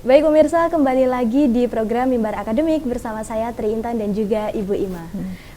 Baik pemirsa, kembali lagi di program Mimbar Akademik bersama saya Tri Intan dan juga Ibu Ima.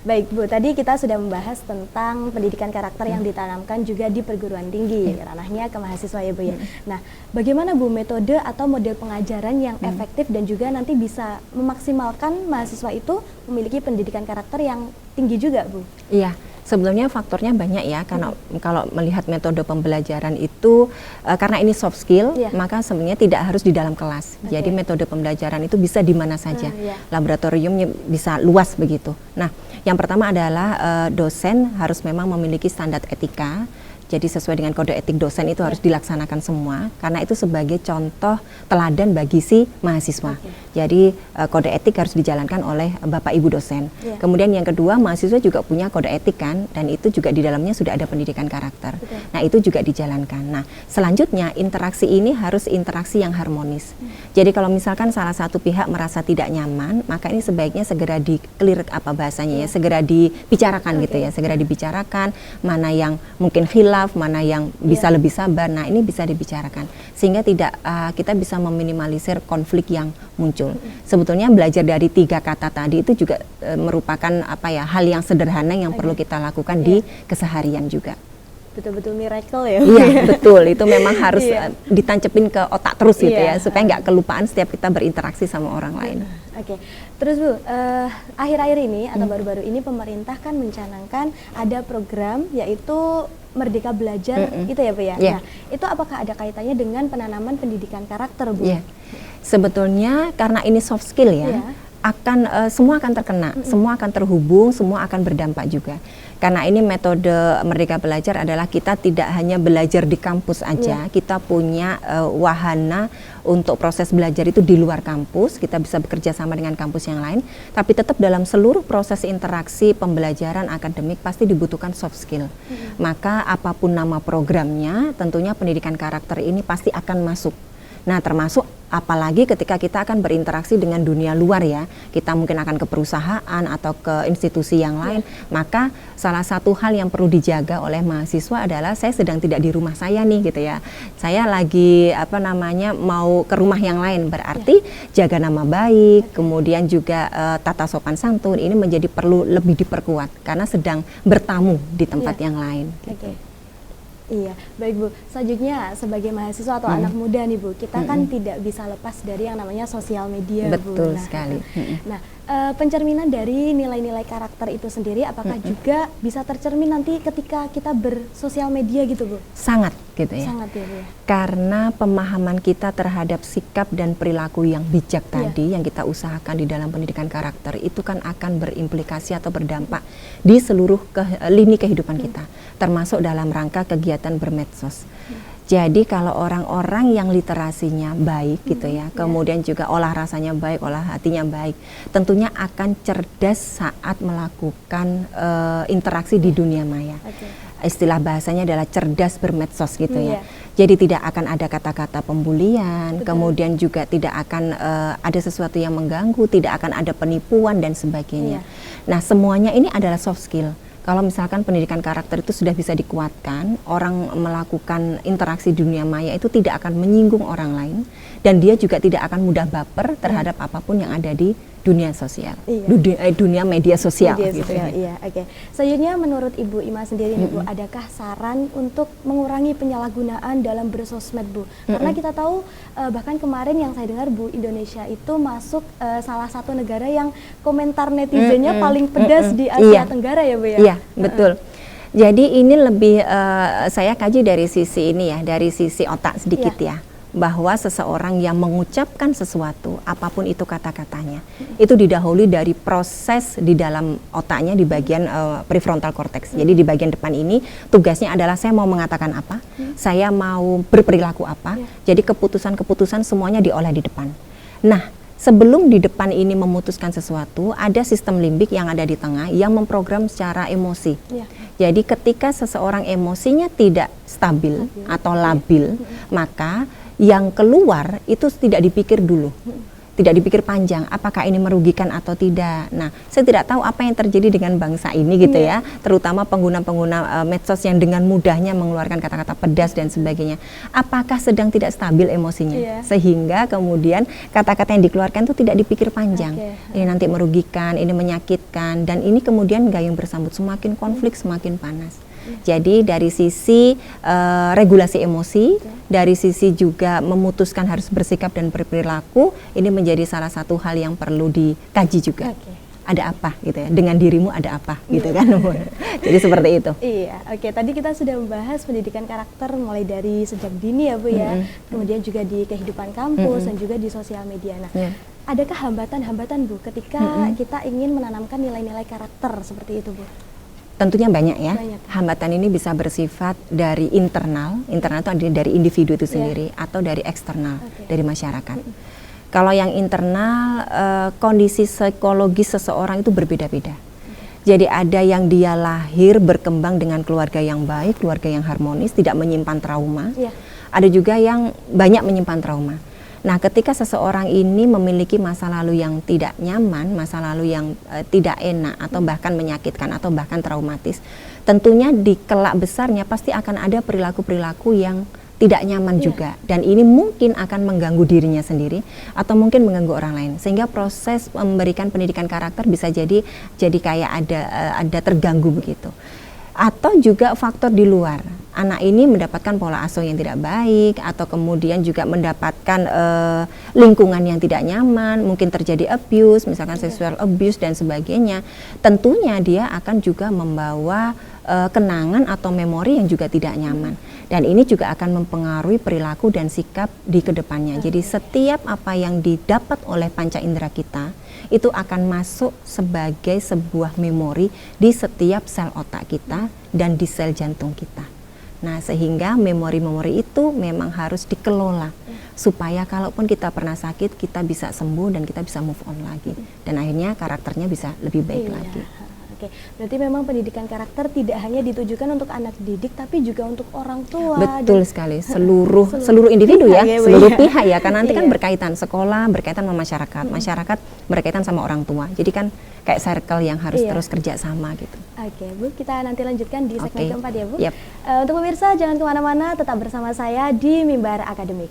Baik Bu, tadi kita sudah membahas tentang pendidikan karakter yang ditanamkan juga di perguruan tinggi, ranahnya ke mahasiswa ya Bu ya. Nah, bagaimana Bu metode atau model pengajaran yang efektif dan juga nanti bisa memaksimalkan mahasiswa itu memiliki pendidikan karakter yang tinggi juga Bu? Iya. Sebetulnya faktornya banyak ya, karena kalau melihat metode pembelajaran itu karena ini soft skill, maka sebenarnya tidak harus di dalam kelas. Jadi metode pembelajaran itu bisa di mana saja, laboratoriumnya bisa luas begitu. Nah, yang pertama adalah dosen harus memang memiliki standar etika. Jadi sesuai dengan kode etik dosen itu harus dilaksanakan semua, karena itu sebagai contoh teladan bagi si mahasiswa. Jadi kode etik harus dijalankan oleh Bapak Ibu dosen. Kemudian yang kedua, mahasiswa juga punya kode etik kan, dan itu juga di dalamnya sudah ada pendidikan karakter. Nah itu juga dijalankan. Nah selanjutnya interaksi ini harus interaksi yang harmonis. Jadi kalau misalkan salah satu pihak merasa tidak nyaman, maka ini sebaiknya segera di-clear apa bahasanya ya, segera dibicarakan gitu ya, segera dibicarakan mana yang mungkin khilaf, mana yang bisa lebih sabar. Nah ini bisa dibicarakan sehingga tidak kita bisa meminimalisir konflik yang muncul. Sebetulnya belajar dari 3 kata tadi itu juga merupakan apa ya, hal yang sederhana yang perlu kita lakukan di keseharian juga. Betul-betul miracle ya. Iya betul, itu memang harus ditancepin ke otak terus gitu ya, supaya nggak kelupaan setiap kita berinteraksi sama orang lain. Oke, terus Bu, akhir-akhir ini atau baru-baru ini pemerintah kan mencanangkan ada program yaitu Merdeka Belajar itu ya Bu ya. Nah, itu apakah ada kaitannya dengan penanaman pendidikan karakter Bu? Sebetulnya karena ini soft skill ya, akan semua akan terkena, semua akan terhubung, semua akan berdampak juga. Karena ini metode Merdeka Belajar adalah kita tidak hanya belajar di kampus aja, kita punya wahana untuk proses belajar itu di luar kampus, kita bisa bekerja sama dengan kampus yang lain, tapi tetap dalam seluruh proses interaksi pembelajaran akademik pasti dibutuhkan soft skill. Maka apapun nama programnya, tentunya pendidikan karakter ini pasti akan masuk. Nah termasuk apalagi ketika kita akan berinteraksi dengan dunia luar ya, kita mungkin akan ke perusahaan atau ke institusi yang lain, maka salah satu hal yang perlu dijaga oleh mahasiswa adalah saya sedang tidak di rumah saya nih gitu ya, saya lagi apa namanya mau ke rumah yang lain, berarti jaga nama baik, kemudian juga tata sopan santun ini menjadi perlu lebih diperkuat karena sedang bertamu di tempat yang lain. Iya, baik Bu. Selanjutnya sebagai mahasiswa atau anak muda nih Bu, kita kan tidak bisa lepas dari yang namanya sosial media Bu. Betul sekali. Nah, pencerminan dari nilai-nilai karakter itu sendiri apakah juga bisa tercermin nanti ketika kita bersosial media gitu Bu? Sangat gitu ya. Sangat ya Bu ya. Karena pemahaman kita terhadap sikap dan perilaku yang bijak tadi yang kita usahakan di dalam pendidikan karakter itu kan akan berimplikasi atau berdampak di seluruh lini kehidupan kita, termasuk dalam rangka kegiatan bermedsos. Jadi kalau orang-orang yang literasinya baik gitu ya, kemudian juga olah rasanya baik, olah hatinya baik, tentunya akan cerdas saat melakukan interaksi di dunia maya. Istilah bahasanya adalah cerdas bermedsos gitu ya. Jadi tidak akan ada kata-kata pembulian, kemudian juga tidak akan ada sesuatu yang mengganggu, tidak akan ada penipuan dan sebagainya. Nah semuanya ini adalah soft skill. Kalau misalkan pendidikan karakter itu sudah bisa dikuatkan, orang melakukan interaksi dunia maya itu tidak akan menyinggung orang lain, dan dia juga tidak akan mudah baper terhadap apapun yang ada di dunia sosial, dunia media sosial. Iya, oke. Selanjutnya menurut Ibu Ima sendiri nih Bu, adakah saran untuk mengurangi penyalahgunaan dalam bersosmed Bu? Karena kita tahu bahkan kemarin yang saya dengar Bu, Indonesia itu masuk salah satu negara yang komentar netizennya paling pedas di Asia Tenggara ya Bu ya? Iya, betul. Jadi ini lebih saya kaji dari sisi ini ya, dari sisi otak sedikit ya. Bahwa seseorang yang mengucapkan sesuatu, apapun itu kata-katanya, itu didahului dari proses di dalam otaknya di bagian prefrontal cortex. Jadi di bagian depan ini tugasnya adalah saya mau mengatakan apa, saya mau berperilaku apa. Jadi keputusan-keputusan semuanya diolah di depan. Nah, sebelum di depan ini memutuskan sesuatu, ada sistem limbik yang ada di tengah yang memprogram secara emosi. Jadi ketika seseorang emosinya tidak stabil atau labil, maka yang keluar itu tidak dipikir dulu. tidak dipikir panjang, apakah ini merugikan atau tidak. Nah, saya tidak tahu apa yang terjadi dengan bangsa ini gitu ya, terutama pengguna-pengguna medsos yang dengan mudahnya mengeluarkan kata-kata pedas dan sebagainya. Apakah sedang tidak stabil emosinya, sehingga kemudian kata-kata yang dikeluarkan itu tidak dipikir panjang. Ini nanti merugikan, ini menyakitkan, dan ini kemudian gayung bersambut, semakin konflik semakin panas. Jadi dari sisi regulasi emosi, dari sisi juga memutuskan harus bersikap dan berperilaku, ini menjadi salah satu hal yang perlu dikaji juga. Ada apa gitu ya, dengan dirimu ada apa gitu kan. Jadi seperti itu. Iya, oke. Tadi kita sudah membahas pendidikan karakter mulai dari sejak dini ya Bu ya, kemudian juga di kehidupan kampus dan juga di sosial media. Nah, adakah hambatan-hambatan Bu ketika kita ingin menanamkan nilai-nilai karakter seperti itu Bu? Tentunya banyak ya. Hambatan ini bisa bersifat dari internal itu dari individu itu sendiri, atau dari eksternal, dari masyarakat. Kalau yang internal, kondisi psikologis seseorang itu berbeda-beda. Jadi ada yang dia lahir berkembang dengan keluarga yang baik, keluarga yang harmonis, tidak menyimpan trauma. Ada juga yang banyak menyimpan trauma. Nah, ketika seseorang ini memiliki masa lalu yang tidak nyaman, masa lalu yang tidak enak, atau bahkan menyakitkan, atau bahkan traumatis, tentunya di kelak besarnya pasti akan ada perilaku-perilaku yang tidak nyaman juga. Dan ini mungkin akan mengganggu dirinya sendiri, atau mungkin mengganggu orang lain. Sehingga proses memberikan pendidikan karakter bisa jadi kayak ada terganggu begitu. Atau juga faktor di luar. Anak ini mendapatkan pola asuh yang tidak baik, atau kemudian juga mendapatkan lingkungan yang tidak nyaman, mungkin terjadi abuse, misalkan sexual abuse dan sebagainya. Tentunya dia akan juga membawa kenangan atau memori yang juga tidak nyaman. Dan ini juga akan mempengaruhi perilaku dan sikap di kedepannya. Jadi setiap apa yang didapat oleh panca indera kita, itu akan masuk sebagai sebuah memori di setiap sel otak kita dan di sel jantung kita. Nah, sehingga memori-memori itu memang harus dikelola supaya kalaupun kita pernah sakit, kita bisa sembuh dan kita bisa move on lagi. Dan akhirnya karakternya bisa lebih baik lagi. Oke, berarti memang pendidikan karakter tidak hanya ditujukan untuk anak didik, tapi juga untuk orang tua. Betul sekali, seluruh individu ya, seluruh pihak ya, karena nanti kan berkaitan sekolah, berkaitan sama masyarakat, masyarakat berkaitan sama orang tua. Jadi kan kayak circle yang harus terus kerja sama gitu. Oke, Bu, kita nanti lanjutkan di segmen keempat ya, Bu. Untuk pemirsa, jangan kemana-mana, tetap bersama saya di Mimbar Akademik.